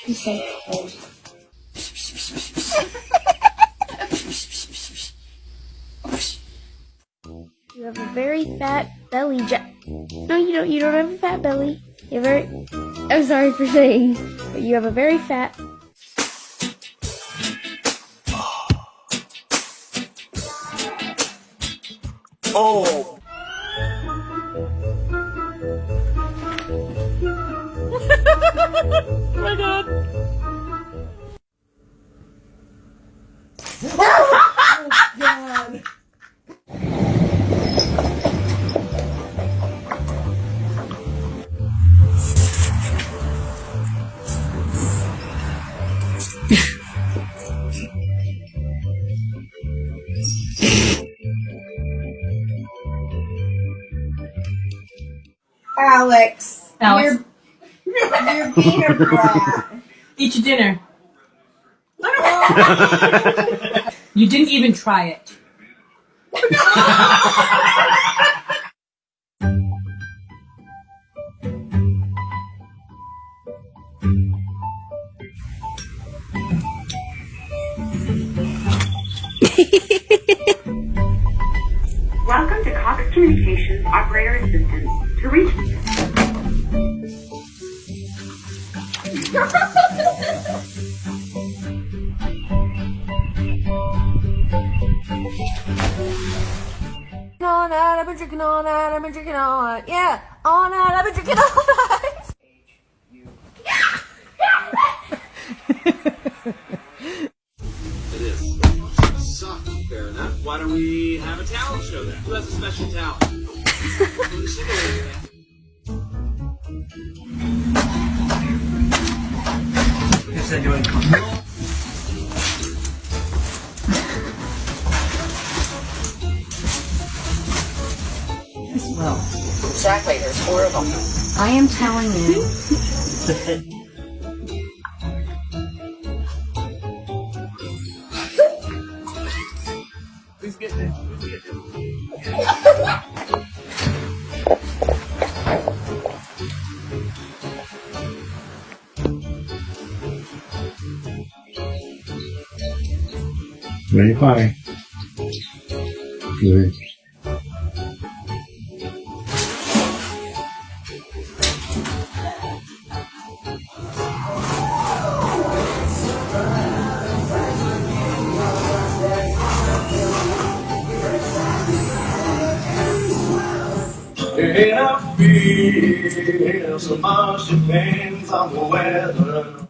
He's so cold. You have a very fat belly, No, you don't. You don't have a fat belly. You have I'm sorry for saying, but you have a very fat. Oh. Oh my god. Oh god. Alex, Alex. you're being a brat. Eat your dinner. You didn't even try it. Welcome to Cox Communications Operator Assistance. To reach... All night, I've been drinking all night, I've been drinking all night. Yeah, all night, I've been drinking all night. It is. Suck. Fair enough. Why don't we have a talent show then? Who has a special talent? Well, exactly. There's 4 of them. I am telling you. Please get there. Very fine. Good. And I feel so much depends on the weather.